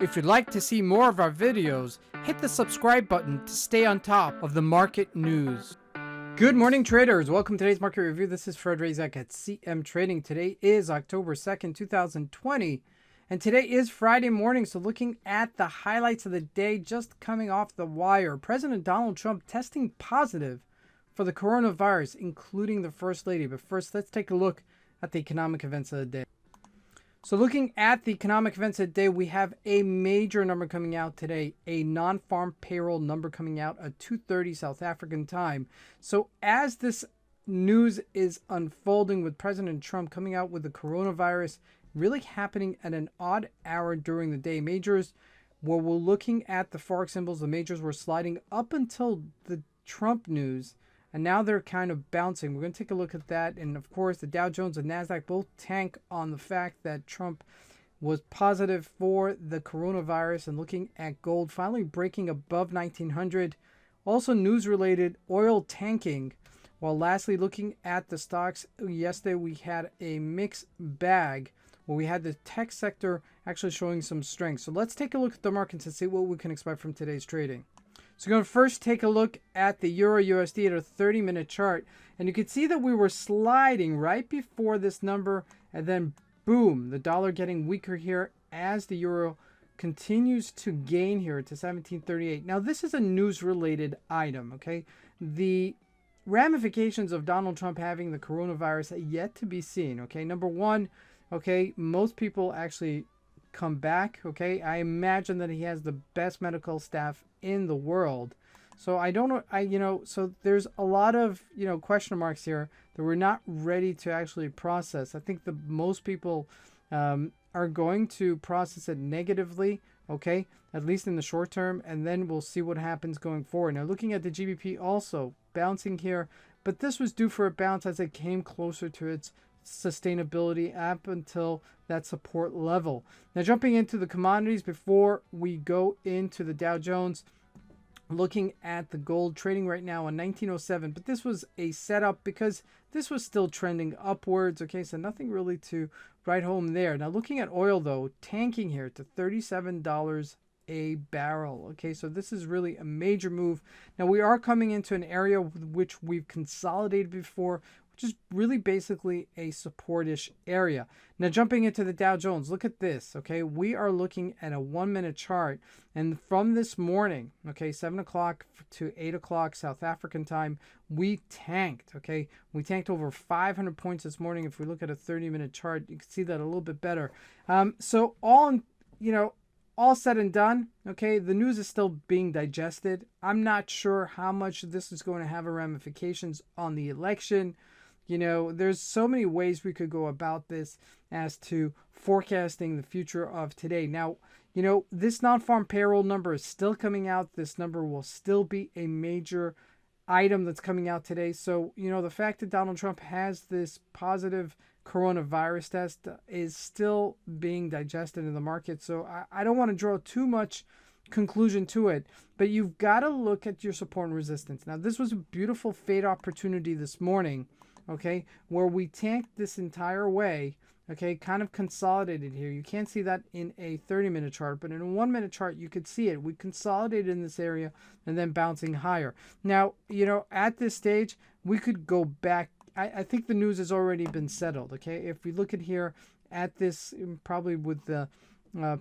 If you'd like to see more of our videos, hit the subscribe button to stay on top of the market news. Good morning, traders. Welcome to today's market review. This is Fred Razak at CMtrading. Today is October 2nd, 2020, and today is Friday morning. So looking at the highlights of the day just coming off the wire, President Donald Trump testing positive for the coronavirus, including the First Lady. But first, let's take a look at the economic events of the day. So looking at the economic events of the day, we have a major number coming out today, a non-farm payroll number coming out at 2:30 South African time. So as this news is unfolding with President Trump coming out with the coronavirus really happening at an odd hour during the day, majors, where we're looking at the Forex symbols, the majors were sliding up until the Trump news, and now they're kind of bouncing. We're going to take a look at that. And of course, the Dow Jones and NASDAQ both tank on the fact that Trump was positive for the coronavirus. And looking at gold finally breaking above 1900. Also news related, oil tanking. While lastly, looking at the stocks, yesterday we had a mixed bag where we had the tech sector actually showing some strength. So let's take a look at the markets and see what we can expect from today's trading. So we're going to first take a look at the Euro USD at a 30-minute chart. And you can see that we were sliding right before this number. And then boom, the dollar getting weaker here as the Euro continues to gain here to 17.38. Now, this is a news-related item, okay? The ramifications of Donald Trump having the coronavirus are yet to be seen, okay? Number one, okay, most people actually come back, okay? I imagine that he has the best medical staff in the world. So I don't know, so there's a lot of, question marks here that we're not ready to actually process. I think most people are going to process it negatively, okay, at least in the short term, and then we'll see what happens going forward. Now, looking at the GBP also bouncing here, but this was due for a bounce as it came closer to its sustainability up until that support level. Now, jumping into the commodities before we go into the Dow Jones, looking at the gold trading right now on 1907, but this was a setup because this was still trending upwards, okay, so nothing really to write home there. Now, looking at oil though, tanking here to $37 a barrel, okay, so this is really a major move. Now, we are coming into an area which we've consolidated before, which is really basically a support-ish area. Now, jumping into the Dow Jones, look at this, okay? We are looking at a 1-minute chart, and from this morning, okay, 7 o'clock to 8 o'clock South African time, we tanked, okay? We tanked over 500 points this morning. If we look at a 30-minute chart, you can see that a little bit better. So all said and done, okay, the news is still being digested. I'm not sure how much this is going to have ramifications on the election. There's so many ways we could go about this as to forecasting the future of today. Now, this non-farm payroll number is still coming out. This number will still be a major item that's coming out today. So, the fact that Donald Trump has this positive coronavirus test is still being digested in the market. So I don't want to draw too much conclusion to it, but you've got to look at your support and resistance. Now, this was a beautiful fade opportunity this morning, okay, where we tanked this entire way, okay, kind of consolidated here. You can't see that in a 30-minute chart, but in a 1-minute chart, you could see it. We consolidated in this area and then bouncing higher. Now, at this stage, we could go back. I think the news has already been settled, okay? If we look at here at this, probably with the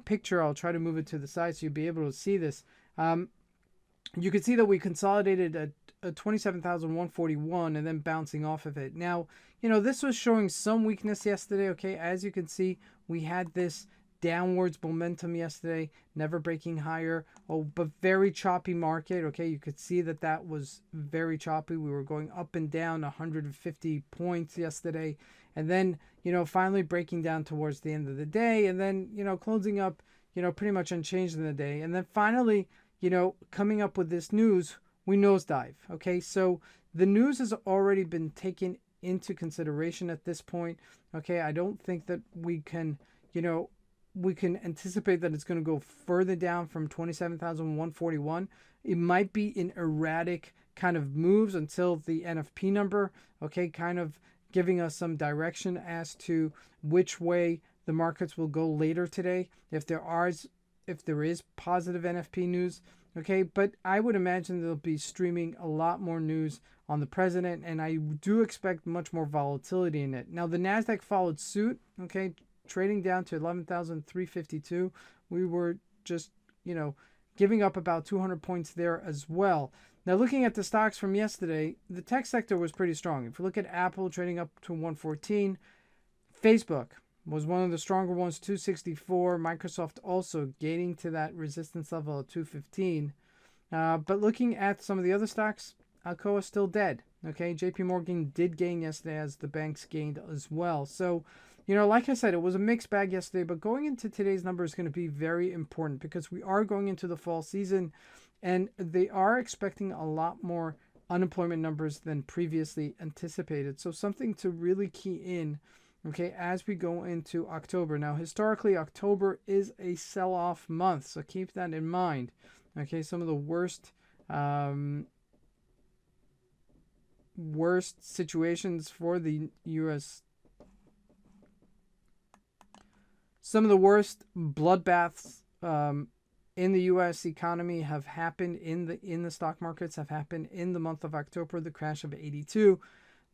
picture, I'll try to move it to the side so you'll be able to see this. You can see that we consolidated at 27,141 and then bouncing off of it. Now, this was showing some weakness yesterday, okay? As you can see, we had this downwards momentum yesterday, never breaking higher, but very choppy market, okay? You could see that was very choppy. We were going up and down 150 points yesterday, and then, finally breaking down towards the end of the day, and then, closing up, pretty much unchanged in the day. And then finally, coming up with this news, we nosedive, okay? So the news has already been taken into consideration at this point, okay? I don't think that we can anticipate that it's going to go further down from 27,141. It might be in erratic kind of moves until the NFP number, okay, kind of giving us some direction as to which way the markets will go later today. If there if there is positive NFP news. Okay, but I would imagine they'll be streaming a lot more news on the president, and I do expect much more volatility in it. Now, the NASDAQ followed suit, okay, trading down to 11,352. We were just, giving up about 200 points there as well. Now, looking at the stocks from yesterday, the tech sector was pretty strong. If you look at Apple trading up to 114, Facebook was one of the stronger ones, 264. Microsoft also gaining to that resistance level of 215. But looking at some of the other stocks, Alcoa still dead. Okay, JP Morgan did gain yesterday as the banks gained as well. So, like I said, it was a mixed bag yesterday, but going into today's number is going to be very important because we are going into the fall season and they are expecting a lot more unemployment numbers than previously anticipated. So something to really key in, okay, as we go into October. Now, historically, October is a sell-off month, so keep that in mind. Okay, some of the worst situations for the U.S. Some of the worst bloodbaths in the U.S. economy have happened in the stock markets, have happened in the month of October. The crash of 82,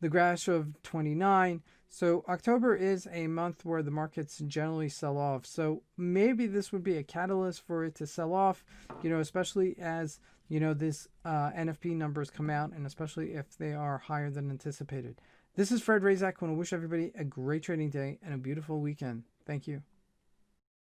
the crash of 29. So October is a month where the markets generally sell off. So maybe this would be a catalyst for it to sell off, especially as, this NFP numbers come out, and especially if they are higher than anticipated. This is Fred Razak. I want to wish everybody a great trading day and a beautiful weekend. Thank you.